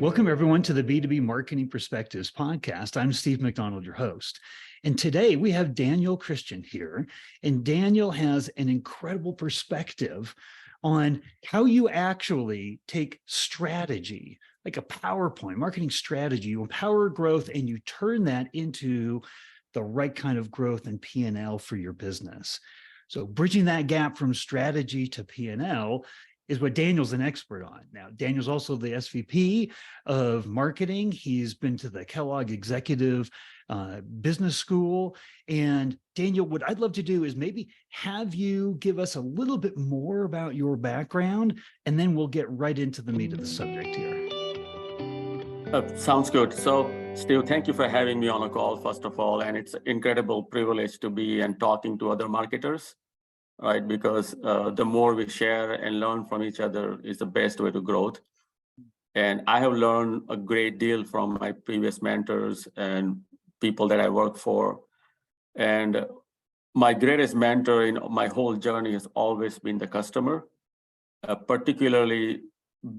Welcome, everyone, to the B2B Marketing Perspectives podcast. I'm Steve McDonald, your host. And today we have Daniel Christian here. And Daniel has an incredible perspective on how you actually take strategy, like a PowerPoint, marketing strategy, you empower growth and you turn that into the right kind of growth and P&L for your business. So bridging that gap from strategy to P&L is what Daniel's an expert on. Now, Daniel's also the SVP of marketing. He's been to the Kellogg Executive Business School. And Daniel, what I'd love to do is maybe have you give us a little bit more about your background, and then we'll get right into the meat of the subject here. Sounds good. So, Steve, thank you for having me on a call, first of all. And it's an incredible privilege to be and talking to other marketers. Right, because the more we share and learn from each other is the best way to growth. And I have learned a great deal from my previous mentors and people that I work for. And my greatest mentor in my whole journey has always been the customer, particularly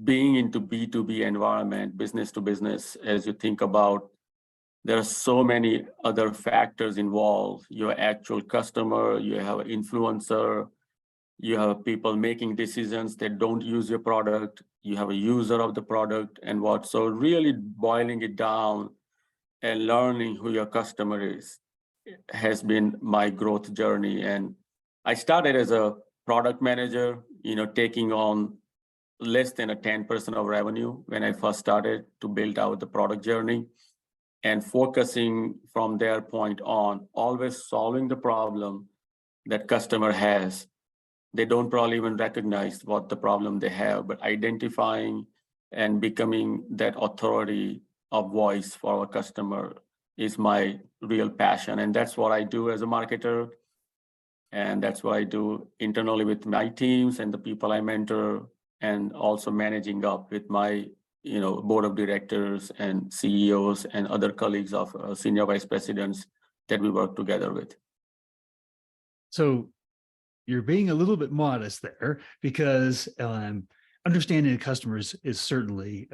being into B2B environment, business to business. As you think about, there are so many other factors involved. Your actual customer, you have an influencer, you have people making decisions that don't use your product, you have a user of the product and what. So really boiling it down and learning who your customer is has been my growth journey. And I started as a product manager, taking on less than a 10% of revenue when I first started to build out the product journey. And focusing from their point on, always solving the problem that customer has. They don't probably even recognize what the problem they have, but identifying and becoming that authority of voice for our customer is my real passion. And that's what I do as a marketer. And that's what I do internally with my teams and the people I mentor, and also managing up with my board of directors and CEOs and other colleagues of senior vice presidents that we work together with. So you're being a little bit modest there, because understanding the customers is certainly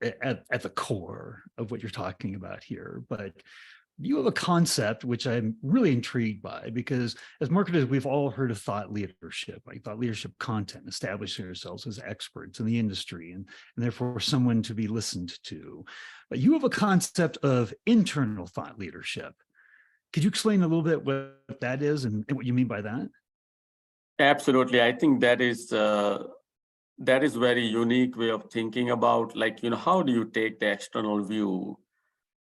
at the core of what you're talking about here. But you have a concept which I'm really intrigued by, because as marketers, we've all heard of thought leadership, like thought leadership content, establishing ourselves as experts in the industry and therefore someone to be listened to. But you have a concept of internal thought leadership. Could you explain a little bit what that is and what you mean by that? Absolutely. I think that is very unique way of thinking about, how do you take the external view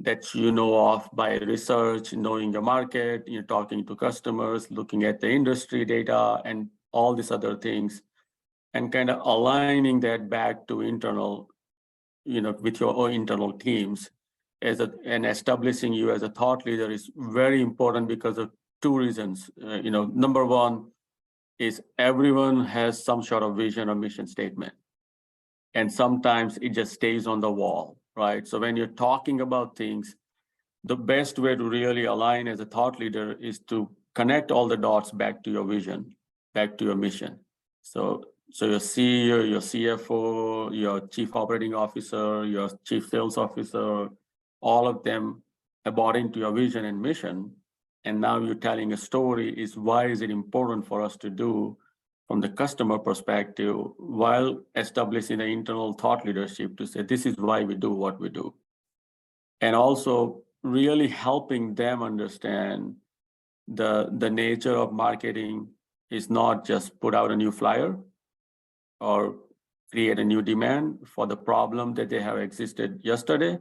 that you know of by research, knowing your market, you're talking to customers, looking at the industry data and all these other things, and kind of aligning that back to internal, with your own internal teams and establishing you as a thought leader is very important because of two reasons. Number one is everyone has some sort of vision or mission statement. And sometimes it just stays on the wall, right? So when you're talking about things, the best way to really align as a thought leader is to connect all the dots back to your vision, back to your mission. So your CEO, your CFO, your chief operating officer, your chief sales officer, all of them are bought into your vision and mission. And now you're telling a story is why is it important for us to do from the customer perspective, while establishing an internal thought leadership to say, this is why we do what we do. And also really helping them understand the nature of marketing is not just put out a new flyer or create a new demand for the problem that they have existed yesterday,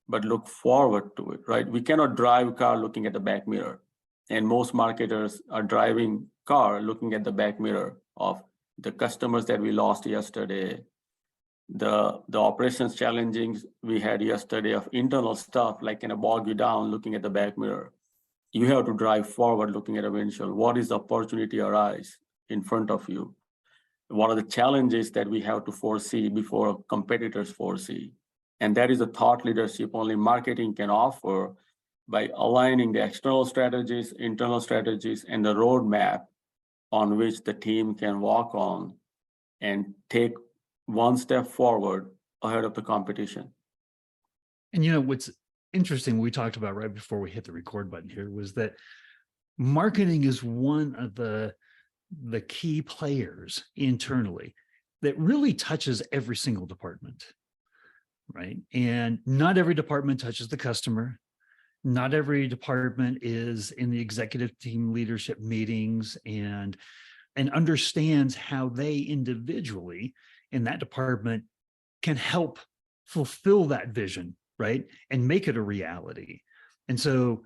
but look forward to it, right? We cannot drive a car looking at the back mirror. And most marketers are driving car looking at the back mirror of the customers that we lost yesterday, the operations challenges we had yesterday of internal stuff, like kind of bog you down looking at the back mirror. You have to drive forward looking at a windshield. What is the opportunity arise in front of you? What are the challenges that we have to foresee before competitors foresee? And that is a thought leadership only marketing can offer by aligning the external strategies, internal strategies, and the roadmap on which the team can walk on and take one step forward ahead of the competition. And what's interesting, we talked about right before we hit the record button here, was that marketing is one of the key players internally that really touches every single department, right? And not every department touches the customer. Not every department is in the executive team leadership meetings and understands how they individually in that department can help fulfill that vision, right? And make it a reality. And so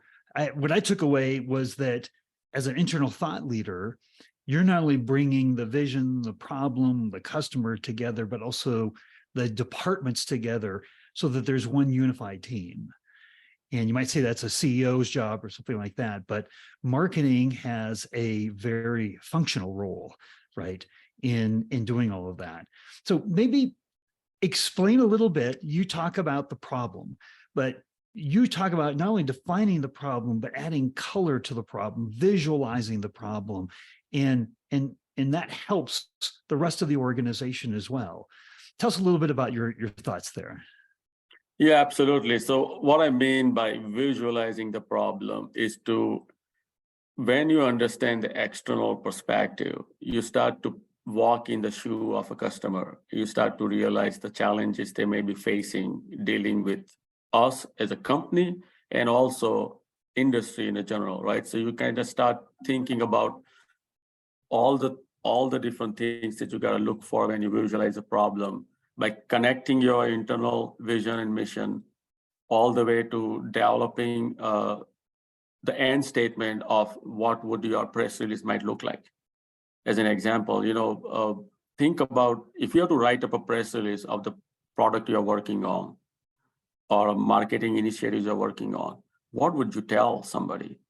what I took away was that as an internal thought leader, you're not only bringing the vision, the problem, the customer together, but also the departments together so that there's one unified team. And you might say that's a CEO's job or something like that, but marketing has a very functional role, right, in doing all of that. So maybe explain a little bit. You talk about the problem, but you talk about not only defining the problem, but adding color to the problem, visualizing the problem, and that helps the rest of the organization as well. Tell us a little bit about your thoughts there. Yeah, absolutely. So what I mean by visualizing the problem is when you understand the external perspective, you start to walk in the shoe of a customer. You start to realize the challenges they may be facing dealing with us as a company and also industry in general, right? So you kind of start thinking about all the different things that you got to look for when you visualize a problem, by connecting your internal vision and mission all the way to developing the end statement of what would your press release might look like. As an example, think about if you have to write up a press release of the product you're working on or a marketing initiatives you're working on, what would you tell somebody?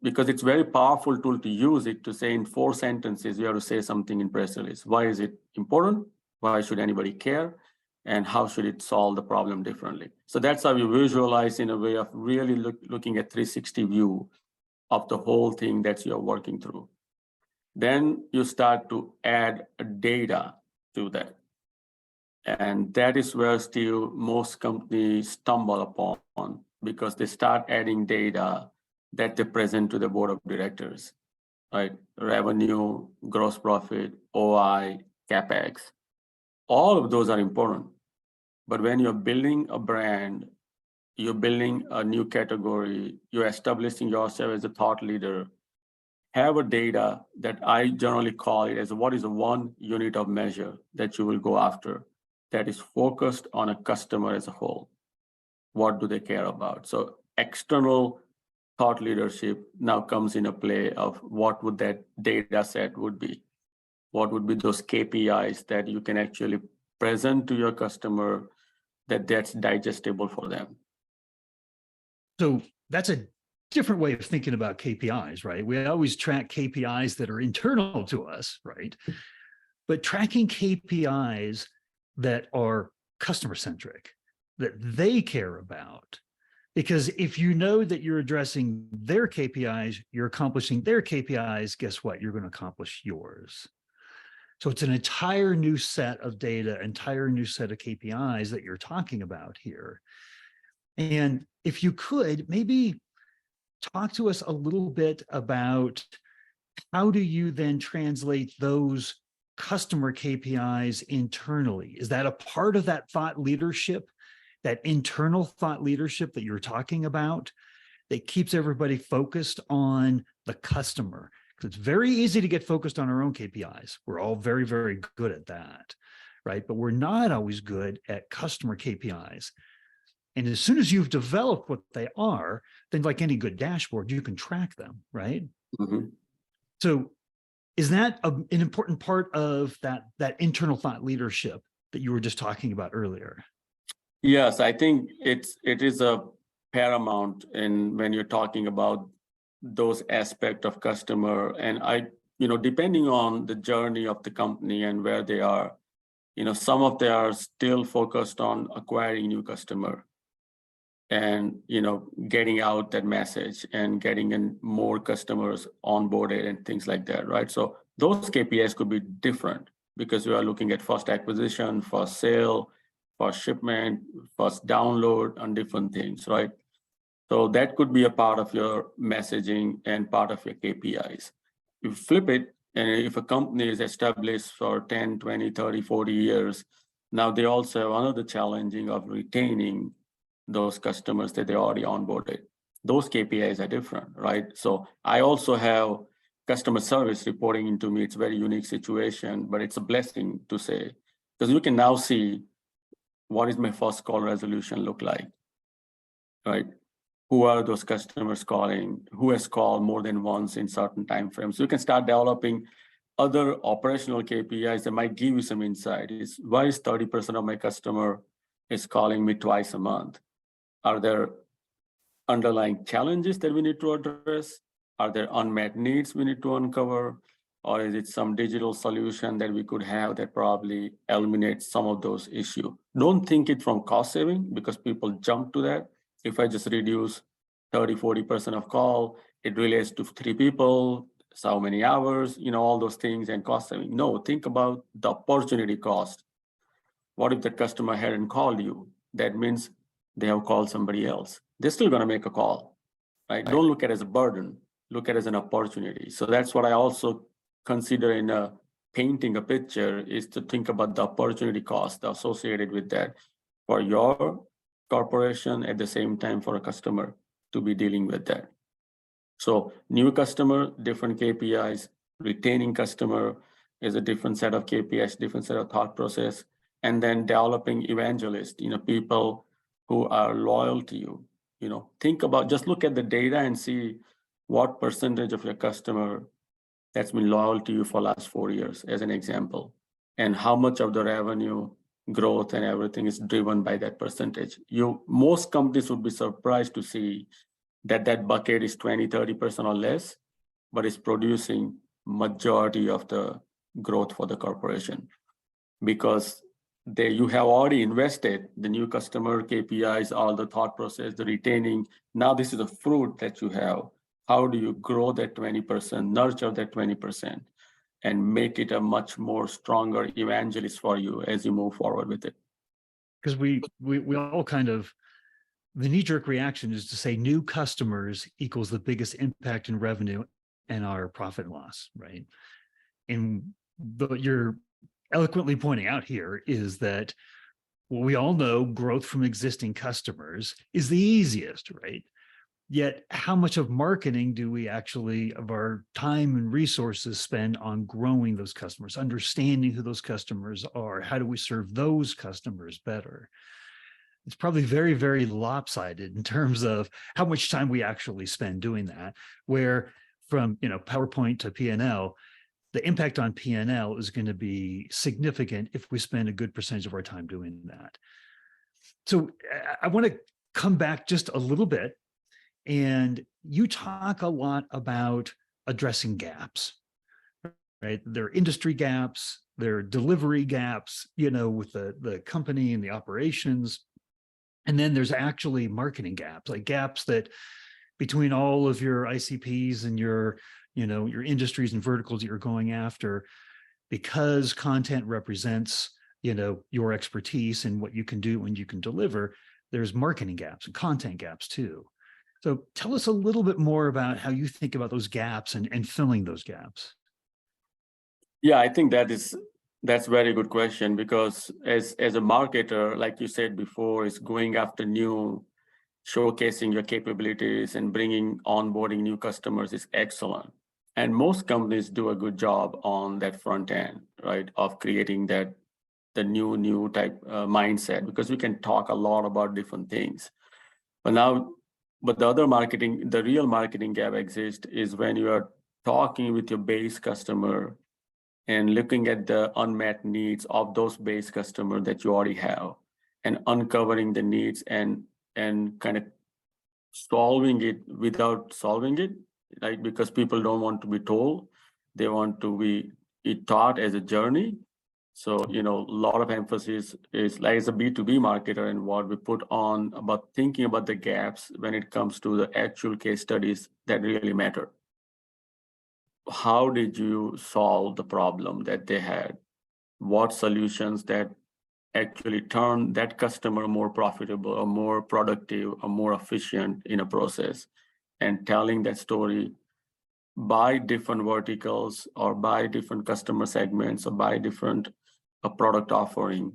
Because it's very powerful tool to use it to say in 4 sentences, you have to say something in press release. Why is it important? Why should anybody care? And how should it solve the problem differently? So that's how you visualize in a way of really looking at 360 view of the whole thing that you're working through. Then you start to add data to that. And that is where still most companies stumble upon, because they start adding data that they present to the board of directors, right? Revenue, gross profit, OI, CapEx. All of those are important. But when you're building a brand, you're building a new category, you're establishing yourself as a thought leader, have a data that I generally call it as what is a one unit of measure that you will go after that is focused on a customer as a whole. What do they care about? So external thought leadership now comes in a play of what would that data set would be? What would be those KPIs that you can actually present to your customer that's digestible for them? So that's a different way of thinking about KPIs, right? We always track KPIs that are internal to us, right? But tracking KPIs that are customer centric, that they care about. Because if you know that you're addressing their KPIs, you're accomplishing their KPIs, guess what? You're going to accomplish yours. So it's an entire new set of data, entire new set of KPIs that you're talking about here. And if you could, maybe talk to us a little bit about how do you then translate those customer KPIs internally? Is that a part of that thought leadership, that internal thought leadership that you're talking about, that keeps everybody focused on the customer? Because it's very easy to get focused on our own KPIs. We're all very, very good at that, right? But we're not always good at customer KPIs. And as soon as you've developed what they are, then like any good dashboard, you can track them, right? Mm-hmm. So is that an important part of that internal thought leadership that you were just talking about earlier? Yes, I think it is a paramount when you're talking about those aspects of customer. And depending on the journey of the company and where they are, some of them are still focused on acquiring new customer and, getting out that message and getting in more customers onboarded and things like that, right? So those KPIs could be different because we are looking at first acquisition, first sale, first shipment, first download, and different things, right? So that could be a part of your messaging and part of your KPIs. You flip it, and if a company is established for 10, 20, 30, 40 years, now they also have another challenging of retaining those customers that they already onboarded. Those KPIs are different, right? So I also have customer service reporting into me. It's a very unique situation, but it's a blessing to say, because you can now see what is my first call resolution look like, right? Who are those customers calling? Who has called more than once in certain timeframes? So you can start developing other operational KPIs that might give you some insight. Is why is 30% of my customer is calling me twice a month? Are there underlying challenges that we need to address? Are there unmet needs we need to uncover? Or is it some digital solution that we could have that probably eliminates some of those issues? Don't think it from cost saving, because people jump to that. If I just reduce 30, 40% of call, it relates to 3 people, so how many hours, all those things, and cost saving. No, think about the opportunity cost. What if the customer hadn't called you? That means they have called somebody else. They're still going to make a call, right? Don't look at it as a burden, look at it as an opportunity. So that's what I also consider in painting a picture, is to think about the opportunity cost associated with that for your corporation, at the same time for a customer to be dealing with that. So new customer, different KPIs, retaining customer is a different set of KPIs, different set of thought process, and then developing evangelists, people who are loyal to you. Think about, just look at the data and see what percentage of your customer that's been loyal to you for last 4 years, as an example, and how much of the revenue growth and everything is driven by that percentage. Most companies would be surprised to see that bucket is 20, 30% or less, but it's producing majority of the growth for the corporation, because you have already invested the new customer KPIs, all the thought process, the retaining. Now this is the fruit that you have. How do you grow that 20%, nurture that 20%, and make it a much more stronger evangelist for you as you move forward with it? Because we all kind of, the knee-jerk reaction is to say new customers equals the biggest impact in revenue and our profit and loss, right? And what you're eloquently pointing out here is that, well, we all know growth from existing customers is the easiest, right? Yet how much of marketing do we actually, of our time and resources, spend on growing those customers, understanding who those customers are? How do we serve those customers better? It's probably very, very lopsided in terms of how much time we actually spend doing that, where from PowerPoint to P&L, the impact on P&L is going to be significant if we spend a good percentage of our time doing that. So I want to come back just a little bit. And you talk a lot about addressing gaps, right? There are industry gaps, there are delivery gaps, with the company and the operations. And then there's actually marketing gaps, like gaps that between all of your ICPs and your industries and verticals that you're going after, because content represents, your expertise and what you can do when you can deliver, there's marketing gaps and content gaps too. So tell us a little bit more about how you think about those gaps and filling those gaps. Yeah, I think that's a very good question, because as a marketer, like you said before, is going after new, showcasing your capabilities and onboarding new customers is excellent. And most companies do a good job on that front end, right, of creating the new type mindset, because we can talk a lot about different things. But the real marketing gap exists is when you are talking with your base customer and looking at the unmet needs of those base customers that you already have, and uncovering the needs and kind of solving it without solving it, right? Because people don't want to be told, they want to be taught as a journey. So, a lot of emphasis is, like, as a B2B marketer, and what we put on about thinking about the gaps when it comes to the actual case studies that really matter. How did you solve the problem that they had? What solutions that actually turn that customer more profitable or more productive or more efficient in a process, and telling that story by different verticals or by different customer segments or by different product offering,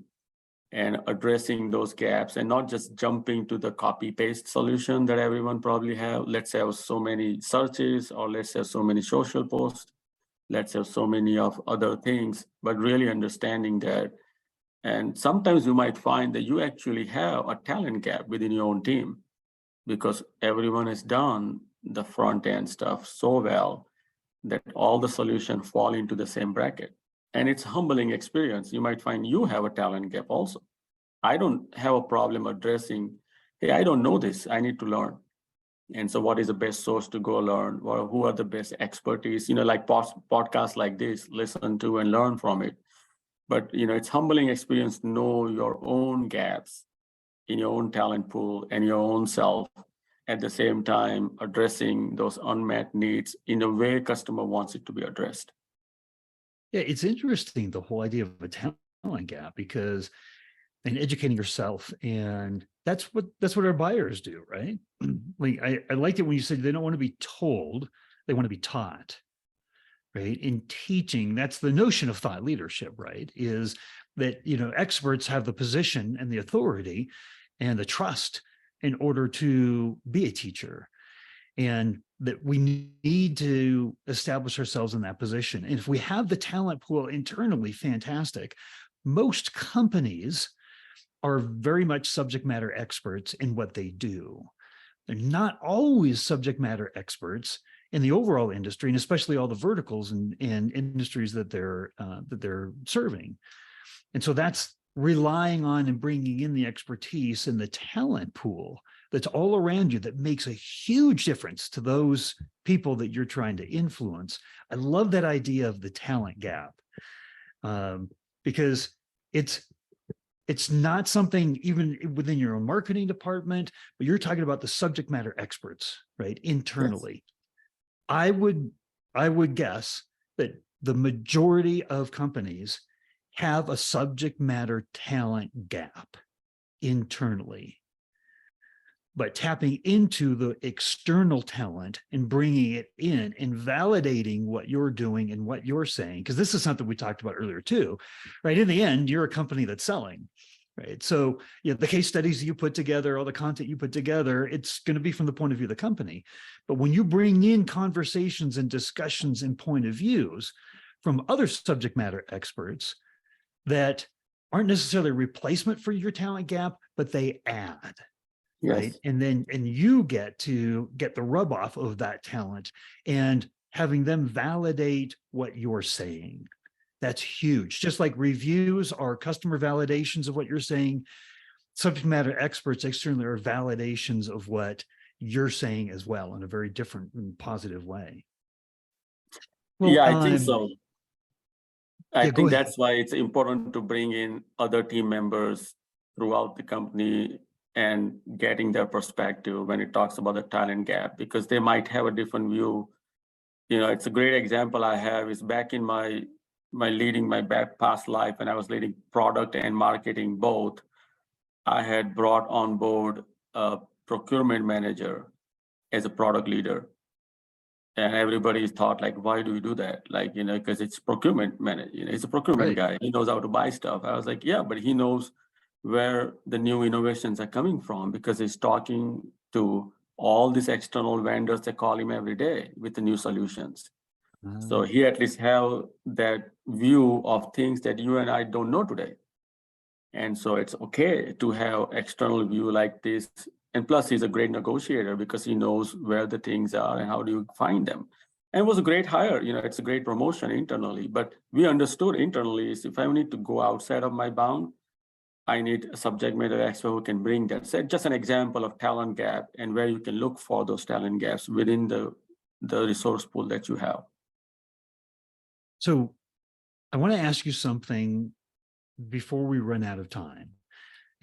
and addressing those gaps and not just jumping to the copy paste solution that everyone probably have. Let's have so many searches, or let's have so many social posts, let's have so many of other things, but really understanding that. And sometimes you might find that you actually have a talent gap within your own team because everyone has done the front end stuff so well that all the solutions fall into the same bracket. And it's a humbling experience. You might find you have a talent gap also. I don't have a problem addressing, hey, I don't know this, I need to learn. And so what is the best source to go learn? Or who are the best expertise? Like podcasts like this, listen to and learn from it. But it's humbling experience to know your own gaps in your own talent pool and your own self, at the same time addressing those unmet needs in a way customer wants it to be addressed. Yeah, it's interesting, the whole idea of a talent gap, because and educating yourself, and that's what our buyers do, right? Like I liked it when you said they don't want to be told, they want to be taught, right? In teaching, that's the notion of thought leadership, right? Is that experts have the position and the authority and the trust in order to be a teacher, and that we need to establish ourselves in that position. And if we have the talent pool internally, fantastic. Most companies are very much subject matter experts in what they do. They're not always subject matter experts in the overall industry, and especially all the verticals and industries that they're serving. And so that's relying on and bringing in the expertise and the talent pool that's all around you that makes a huge difference to those people that you're trying to influence. I love that idea of the talent gap, because it's not something even within your own marketing department, but you're talking about the subject matter experts, right? Internally. Yes. I would guess that the majority of companies have a subject matter talent gap internally. But tapping into the external talent and bringing it in and validating what you're doing and what you're saying, because this is something we talked about earlier too, right? In the end, you're a company that's selling, right? So the case studies you put together, all the content you put together, it's going to be from the point of view of the company. But when you bring in conversations and discussions and point of views from other subject matter experts that aren't necessarily a replacement for your talent gap, but they add. Yes. Right. And you get to get the rub off of that talent and having them validate what you're saying. That's huge. Just like reviews are customer validations of what you're saying, subject matter experts externally are validations of what you're saying as well, in a very different and positive way. Well, yeah, I think so. I think that's why it's important to bring in other team members throughout the company and getting their perspective when it talks about the talent gap, because they might have a different view. It's a great example I have is back in my leading my past life, and I was leading product and marketing both. I had brought on board a procurement manager as a product leader. And everybody thought, like, why do we do that? Like, because it's procurement manager, he's a procurement guy. He knows how to buy stuff. I was like, yeah, but he knows where the new innovations are coming from, because he's talking to all these external vendors that call him every day with the new solutions. So he at least have that view of things that you and I don't know today. And so it's okay to have external view like this. And plus he's a great negotiator because he knows where the things are and how do you find them. And it was a great hire, it's a great promotion internally, but we understood internally is if I need to go outside of my bound, I need a subject matter expert who can bring that. So just an example of talent gap and where you can look for those talent gaps within the resource pool that you have. So I want to ask you something before we run out of time.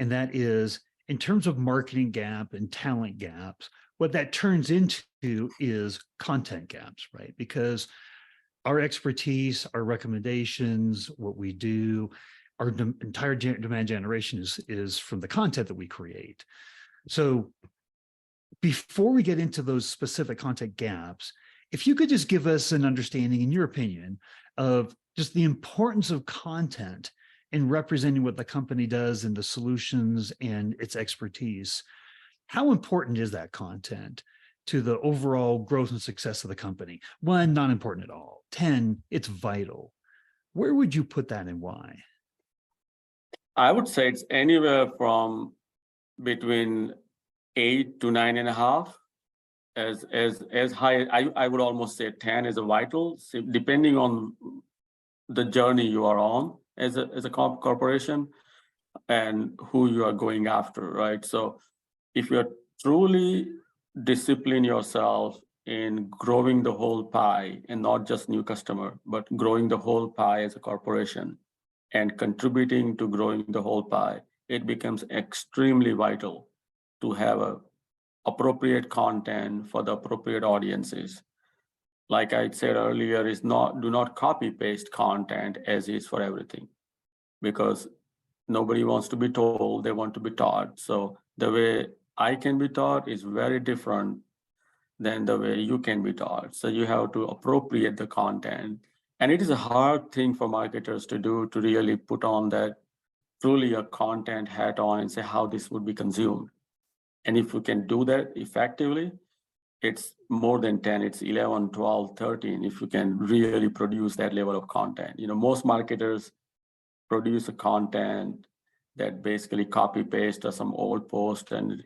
And that is, in terms of marketing gap and talent gaps, what that turns into is content gaps, right? Because our expertise, our recommendations, what we do, our entire demand generation is from the content that we create. So before we get into those specific content gaps, if you could just give us an understanding, in your opinion, of just the importance of content in representing what the company does and the solutions and its expertise. How important is that content to the overall growth and success of the company? 1, not important at all. 10, it's vital. Where would you put that and why? I would say it's anywhere from between 8 to 9.5. As high, I would almost say 10 is a vital, depending on the journey you are on as a corporation and who you are going after, right? So if you're truly discipline yourself in growing the whole pie and not just new customer, but growing the whole pie as a corporation and contributing to growing the whole pie, it becomes extremely vital to have a appropriate content for the appropriate audiences. Like I said earlier, do not copy paste content as is for everything, because nobody wants to be told, they want to be taught. So the way I can be taught is very different than the way you can be taught. So you have to appropriate the content. And it is a hard thing for marketers to do, to really put on that truly a content hat on and say how this would be consumed. And if you can do that effectively, it's more than 10, it's 11, 12, 13, if you can really produce that level of content. Most marketers produce a content that basically copy paste or some old post and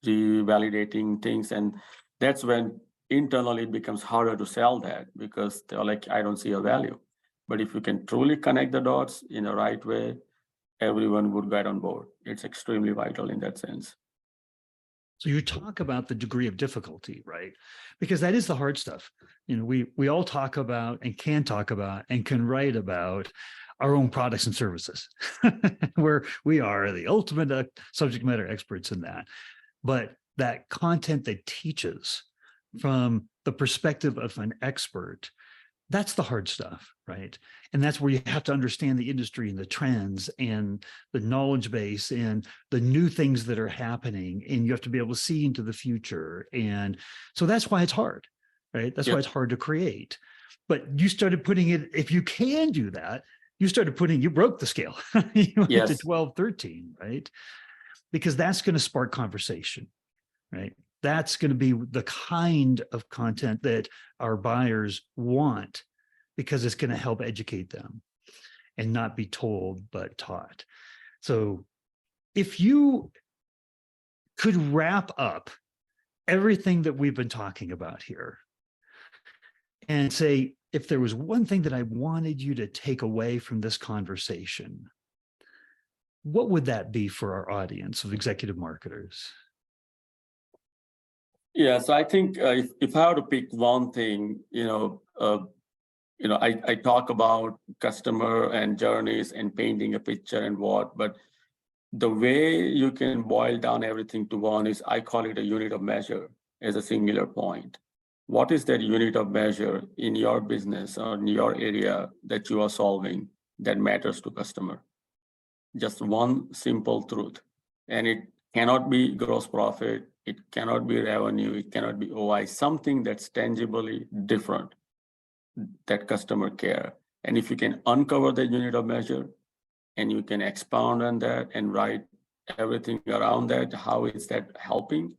revalidating things. And that's when internally it becomes harder to sell that, because they're like, I don't see a value. But if you can truly connect the dots in the right way, everyone would get on board. It's extremely vital in that sense. So you talk about the degree of difficulty, right? Because that is the hard stuff. We all talk about and can talk about and can write about our own products and services, where we are the ultimate subject matter experts in that. But that content that teaches from the perspective of an expert, that's the hard stuff, right? And that's where you have to understand the industry and the trends and the knowledge base and the new things that are happening. And you have to be able to see into the future. And so that's why it's hard, right? That's why it's hard to create. But you started putting it, if you can do that, you broke the scale. You went to 12, 13, right? Because that's going to spark conversation, right? That's going to be the kind of content that our buyers want, because it's going to help educate them and not be told, but taught. So if you could wrap up everything that we've been talking about here and say, if there was one thing that I wanted you to take away from this conversation, what would that be for our audience of executive marketers? Yeah, so I think if I were to pick one thing, I talk about customer and journeys and painting a picture and but the way you can boil down everything to one is, I call it a unit of measure as a singular point. What is that unit of measure in your business or in your area that you are solving that matters to customer? Just one simple truth. And it cannot be gross profit, it cannot be revenue, it cannot be OI, something that's tangibly different that customer care. And if you can uncover the unit of measure and you can expound on that and write everything around that, how is that helping,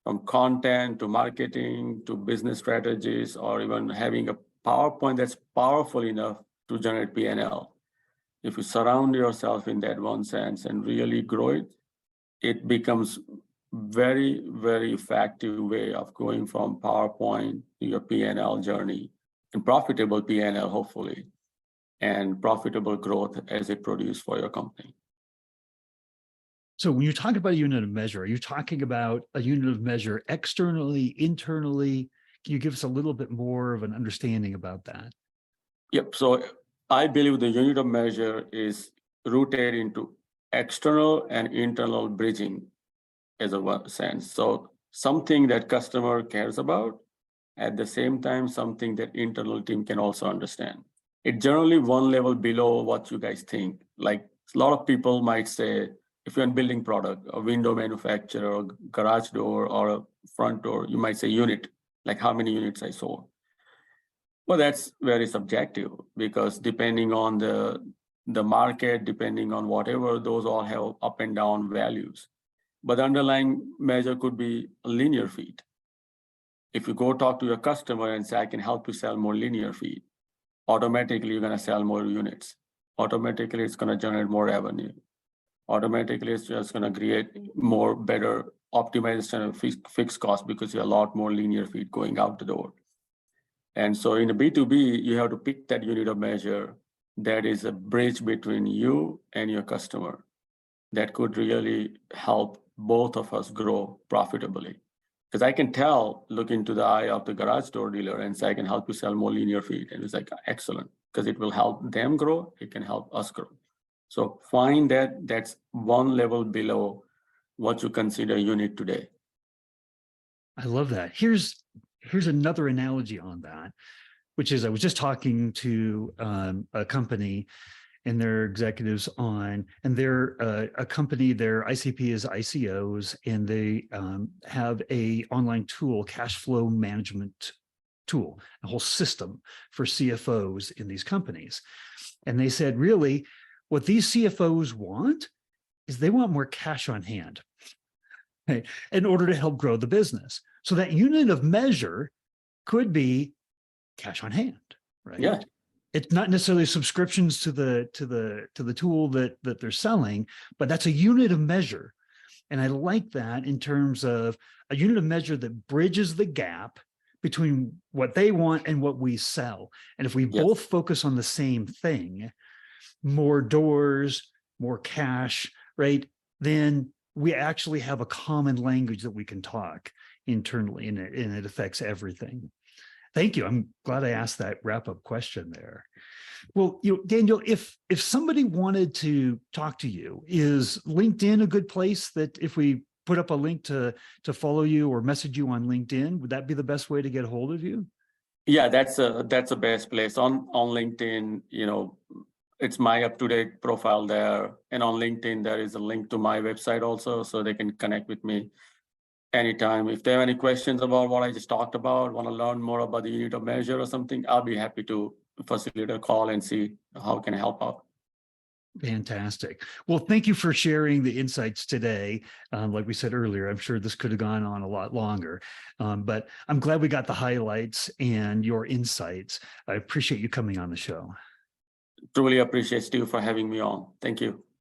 from content to marketing to business strategies, or even having a PowerPoint that's powerful enough to generate P&L. If you surround yourself in that one sense and really grow it, it becomes very, very effective way of going from PowerPoint to your P&L journey, and profitable P&L, hopefully, and profitable growth as it produces for your company. So when you talk about a unit of measure, are you talking about a unit of measure externally, internally? Can you give us a little bit more of an understanding about that? Yep. So I believe the unit of measure is rooted into external and internal bridging as a sense. So something that customer cares about, at the same time, something that internal team can also understand. It's generally one level below what you guys think. Like A lot of people might say, if you're in building product, a window manufacturer, or garage door, or a front door, you might say unit, like how many units I sold. Well, that's very subjective because depending on the market, depending on whatever, those all have up and down values. But the underlying measure could be linear feet. If you go talk to your customer and say, I can help you sell more linear feet, automatically you're going to sell more units. Automatically, it's going to generate more revenue. Automatically, it's just going to create more better optimization of fixed cost because you have a lot more linear feet going out the door. And so in a B2B, you have to pick that unit of measure that is a bridge between you and your customer that could really help both of us grow profitably. Because I can tell, look into the eye of the garage door dealer and say, I can help you sell more linear feet. And it's like, excellent, because it will help them grow. It can help us grow. So find that's one level below what you consider unit today. I love that. Here's another analogy on that, which is I was just talking to a company and their executives and they're a company, their ICP is ICOs, and they have a online tool, cash flow management tool, a whole system for CFOs in these companies. And they said, really, what these CFOs want is they want more cash on hand, right, in order to help grow the business. So that unit of measure could be cash on hand, right? Yeah. It's not necessarily subscriptions to the tool that they're selling, but that's a unit of measure. And I like that in terms of a unit of measure that bridges the gap between what they want and what we sell. And if we both focus on the same thing, more doors, more cash, right, then we actually have a common language that we can talk internally, and it affects everything. Thank you. I'm glad I asked that wrap-up question there. Well, Daniel, if somebody wanted to talk to you, is LinkedIn a good place that if we put up a link to follow you or message you on LinkedIn, would that be the best way to get a hold of you? Yeah, that's the best place. On LinkedIn, it's my up-to-date profile there. And on LinkedIn, there is a link to my website also, so they can connect with me anytime. If they have any questions about what I just talked about, want to learn more about the unit of measure or something, I'll be happy to facilitate a call and see how can I help out. Fantastic. Well, thank you for sharing the insights today. Like we said earlier, I'm sure this could have gone on a lot longer, but I'm glad we got the highlights and your insights. I appreciate you coming on the show. Truly appreciate Steve for having me on. Thank you.